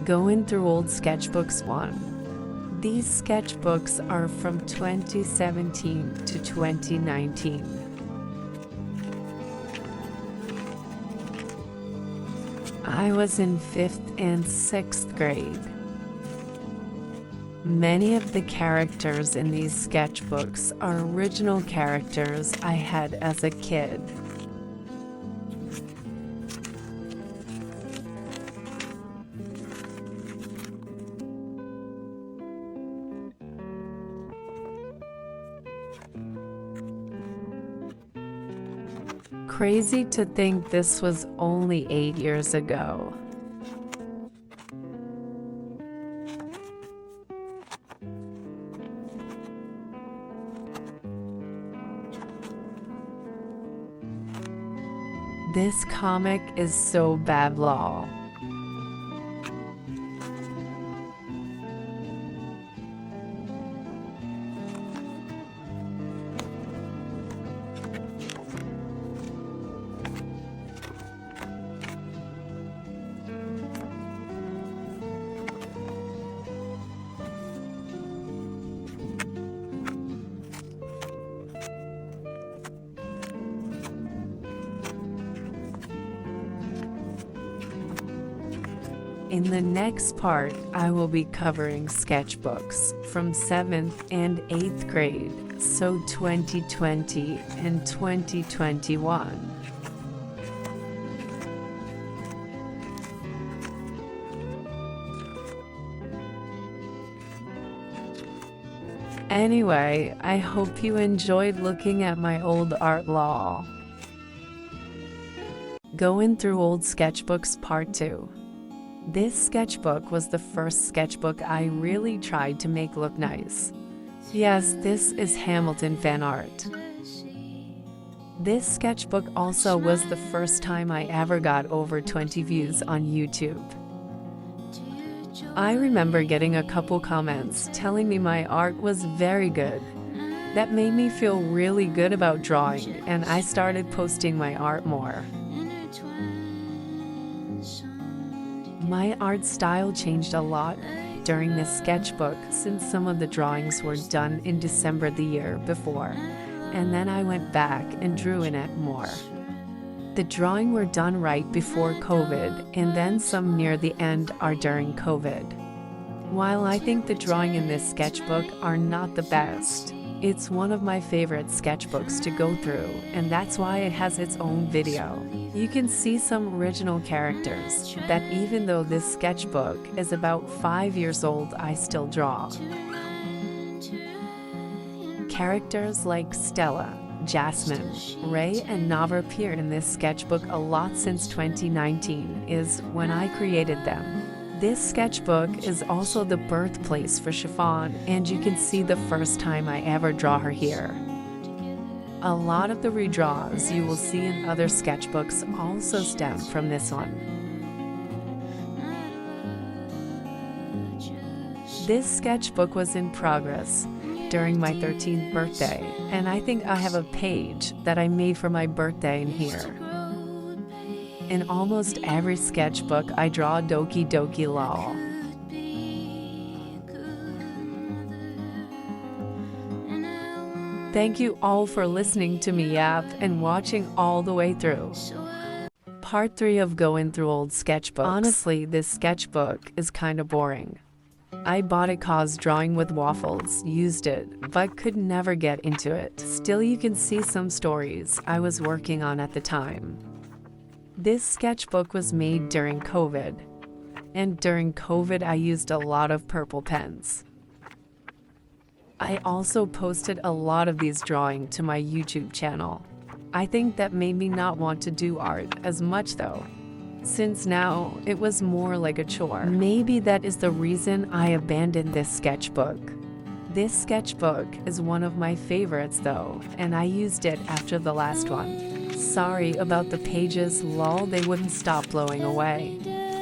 Going through old sketchbooks 1. These sketchbooks are from 2017 to 2019. I was in 5th and 6th grade. Many of the characters in these sketchbooks are original characters I had as a kid. Crazy to think this was only 8 years ago. This comic is so bad law. In the next part, I will be covering sketchbooks from 7th and 8th grade, so 2020 and 2021. Anyway, I hope you enjoyed looking at my old art law. Going through old sketchbooks part 2. This sketchbook was the first sketchbook I really tried to make look nice. Yes, this is Hamilton fan art. This sketchbook also was the first time I ever got over 20 views on YouTube. I remember getting a couple comments telling me my art was very good. That made me feel really good about drawing, and I started posting my art more. My art style changed a lot during this sketchbook since some of the drawings were done in December the year before, and then I went back and drew in it more. The drawing were done right before COVID, and then some near the end are during COVID. While I think the drawing in this sketchbook are not the best, it's one of my favorite sketchbooks to go through, and that's why it has its own video. You can see some original characters that even though this sketchbook is about 5 years old, I still draw. Characters like Stella, Jasmine, Ray, and Nava appear in this sketchbook a lot since 2019 is when I created them. This sketchbook is also the birthplace for Chiffon, and you can see the first time I ever draw her here. A lot of the redraws you will see in other sketchbooks also stem from this one. This sketchbook was in progress during my 13th birthday, and I think I have a page that I made for my birthday in here. In almost every sketchbook, I draw Doki Doki Law. Thank you all for listening to me yap and watching all the way through. Part 3 of going through old sketchbooks. Honestly, this sketchbook is kinda boring. I bought it cause drawing with waffles, used it, but could never get into it. Still, you can see some stories I was working on at the time. This sketchbook was made during COVID, and during COVID I used a lot of purple pens. I also posted a lot of these drawings to my YouTube channel. I think that made me not want to do art as much though, since now it was more like a chore. Maybe that is the reason I abandoned this sketchbook. This sketchbook is one of my favorites though, and I used it after the last one. Sorry about the pages, lol, they wouldn't stop blowing away.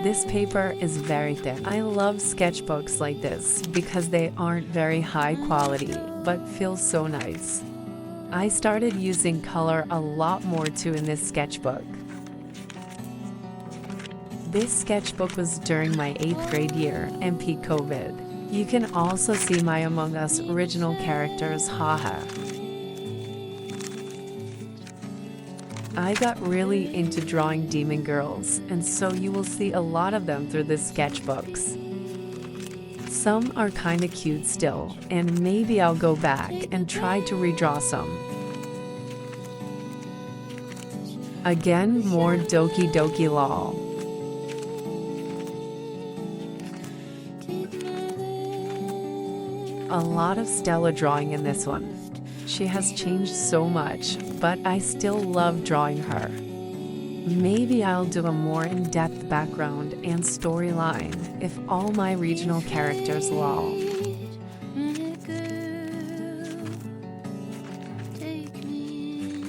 This paper is very thin. I love sketchbooks like this because they aren't very high quality, but feel so nice. I started using color a lot more too in this sketchbook. This sketchbook was during my 8th grade year and peak COVID. You can also see my Among Us original characters, haha. I got really into drawing demon girls, and so you will see a lot of them through the sketchbooks. Some are kinda cute still, and maybe I'll go back and try to redraw some. Again, more Doki Doki lol. A lot of Stella drawing in this one. She has changed so much, but I still love drawing her. Maybe I'll do a more in-depth background and storyline if all my regional characters lol.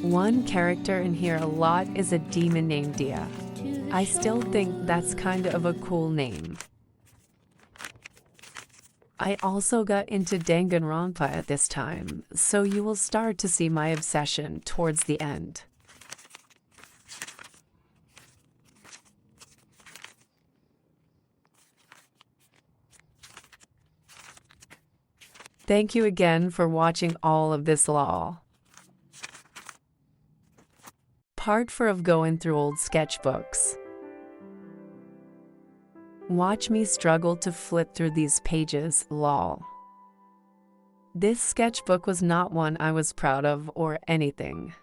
One character in here a lot is a demon named Dia. I still think that's kind of a cool name. I also got into Danganronpa at this time, so you will start to see my obsession towards the end. Thank you again for watching all of this lol. Part 4 of going through old sketchbooks. Watch me struggle to flip through these pages, lol. This sketchbook was not one I was proud of or anything.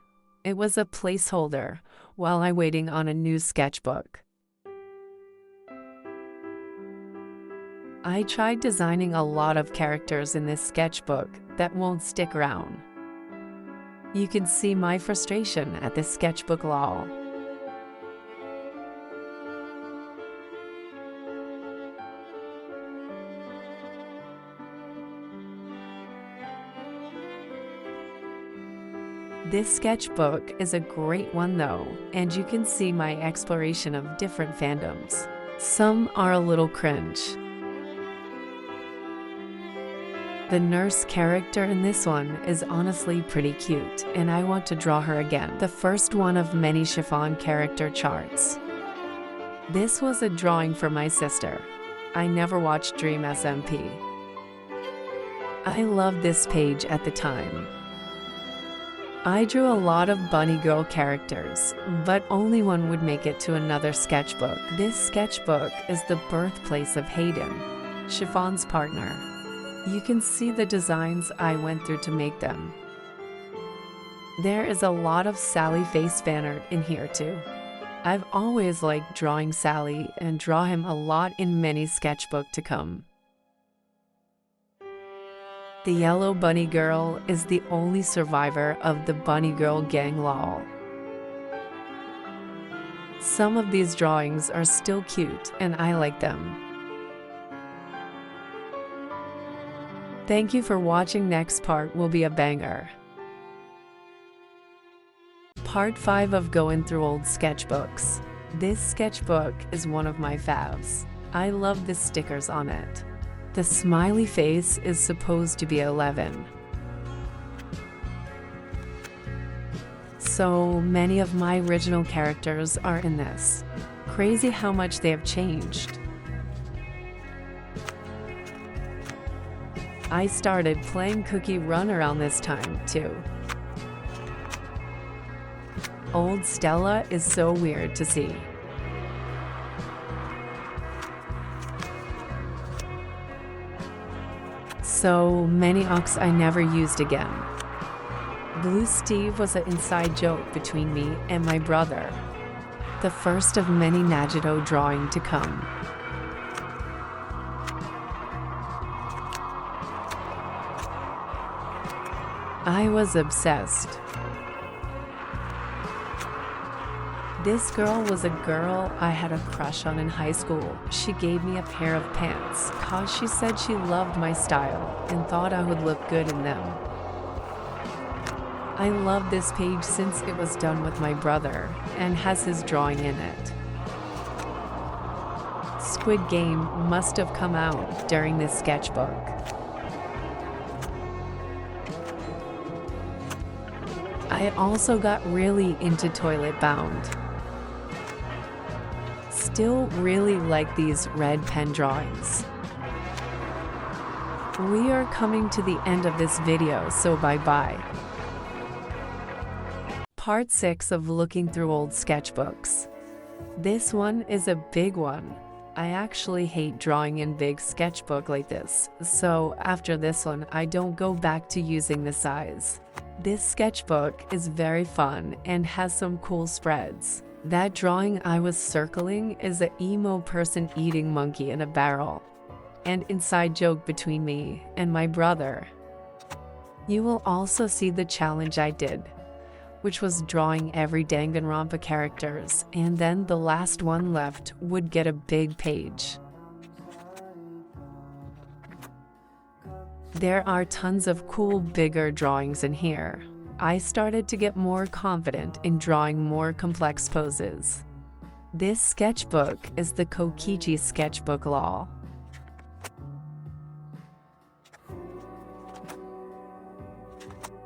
It was a placeholder while I'm waiting on a new sketchbook. I tried designing a lot of characters in this sketchbook that won't stick around. You can see my frustration at this sketchbook lol. This sketchbook is a great one though, and you can see my exploration of different fandoms. Some are a little cringe. The nurse character in this one is honestly pretty cute, and I want to draw her again. The first one of many chiffon character charts. This was a drawing for my sister. I never watched Dream SMP. I loved this page at the time. I drew a lot of bunny girl characters, but only one would make it to another sketchbook. This sketchbook is the birthplace of Hayden, Chiffon's partner. You can see the designs I went through to make them. There is a lot of Sally face fan art in here too. I've always liked drawing Sally and draw him a lot in many sketchbook to come. The yellow bunny girl is the only survivor of the bunny girl gang lol. Some of these drawings are still cute and I like them. Thank you for watching. Next part will be a banger. Part 5 of going through old sketchbooks. This sketchbook is one of my faves. I love the stickers on it. The smiley face is supposed to be 11. So many of my original characters are in this. Crazy how much they have changed. I started playing Cookie Run around this time too. Old Stella is so weird to see. So many ox I never used again. Blue Steve was an inside joke between me and my brother. The first of many Nagito drawing to come. I was obsessed. This girl was a girl I had a crush on in high school. She gave me a pair of pants cause she said she loved my style and thought I would look good in them. I love this page since it was done with my brother and has his drawing in it. Squid Game must have come out during this sketchbook. I also got really into Toilet Bound. still really like these red pen drawings. We are coming to the end of this video, so bye-bye. Part 6 of looking through old sketchbooks. This one is a big one. I actually hate drawing in big sketchbook like this, so after this one I don't go back to using the size. This sketchbook is very fun and has some cool spreads. That drawing I was circling is an emo person eating monkey in a barrel. And inside joke between me and my brother. You will also see the challenge I did, which was drawing every Danganronpa characters, and then the last one left would get a big page. There are tons of cool bigger drawings in here. I started to get more confident in drawing more complex poses. This sketchbook is the Kokichi sketchbook lol.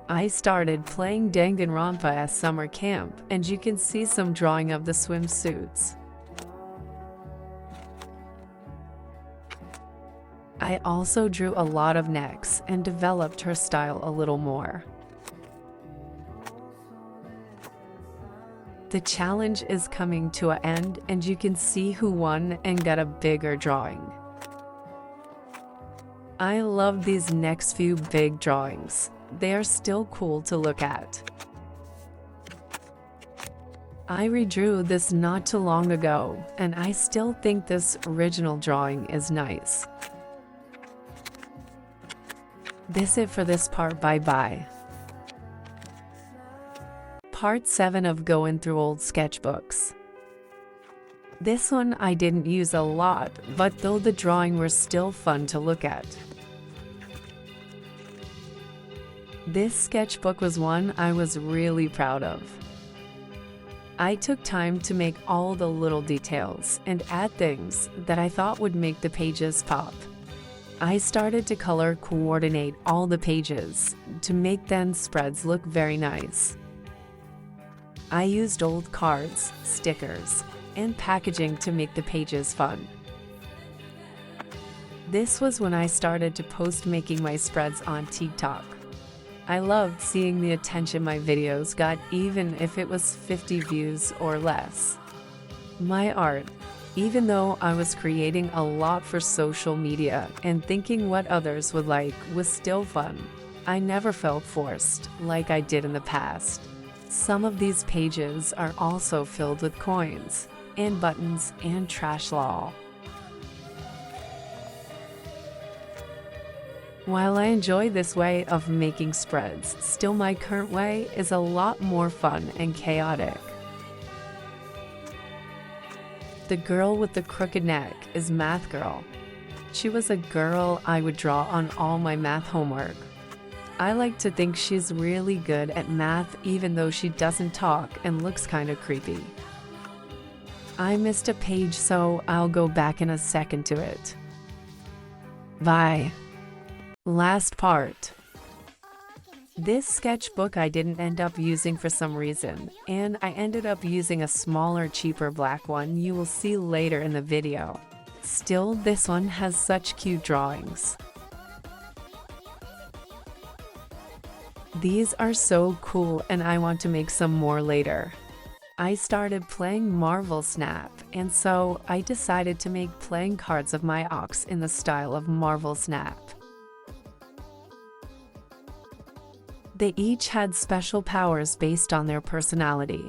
I started playing Danganronpa at summer camp, and you can see some drawing of the swimsuits. I also drew a lot of necks and developed her style a little more. The challenge is coming to an end, and you can see who won and got a bigger drawing. I love these next few big drawings. They are still cool to look at. I redrew this not too long ago, and I still think this original drawing is nice. That's it for this part, bye-bye. Part 7 of going through old sketchbooks. This one I didn't use a lot, but though the drawing were still fun to look at. This sketchbook was one I was really proud of. I took time to make all the little details and add things that I thought would make the pages pop. I started to color coordinate all the pages to make then spreads look very nice. I used old cards, stickers, and packaging to make the pages fun. This was when I started to post making my spreads on TikTok. I loved seeing the attention my videos got, even if it was 50 views or less. My art, even though I was creating a lot for social media and thinking what others would like, was still fun. I never felt forced like I did in the past. Some of these pages are also filled with coins and buttons and trash lol. While I enjoy this way of making spreads, still my current way is a lot more fun and chaotic. The girl with the crooked neck is Math Girl. She was a girl I would draw on all my math homework. I like to think she's really good at math, even though she doesn't talk and looks kinda creepy. I missed a page, so I'll go back in a second to it. Bye. Last part. This sketchbook I didn't end up using for some reason, and I ended up using a smaller, cheaper black one you will see later in the video. Still, this one has such cute drawings. These are so cool, and I want to make some more later. I started playing Marvel Snap, and so I decided to make playing cards of my ox in the style of Marvel Snap. They each had special powers based on their personality.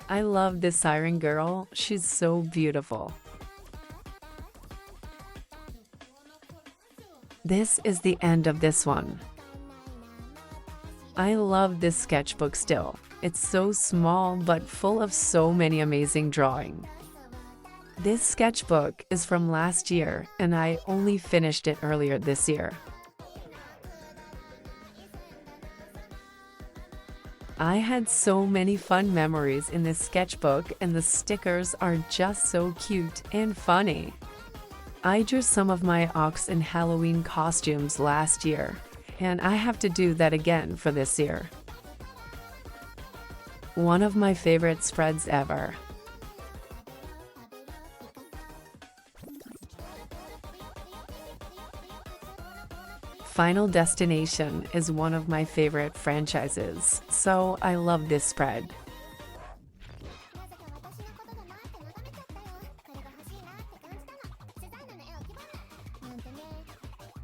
I love this siren girl, she's so beautiful. This is the end of this one. I love this sketchbook still. It's so small but full of so many amazing drawing. This sketchbook is from last year, and I only finished it earlier this year. I had so many fun memories in this sketchbook, and the stickers are just so cute and funny. I drew some of my ox in Halloween costumes last year, and I have to do that again for this year. One of my favorite spreads ever. Final Destination is one of my favorite franchises, so I love this spread.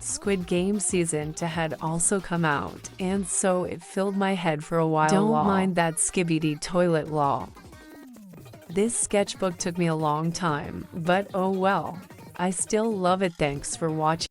Squid Game Season 2 had also come out, and so it filled my head for a while. Don't mind that skibidi toilet law. This sketchbook took me a long time, but oh well. I still love it. Thanks for watching.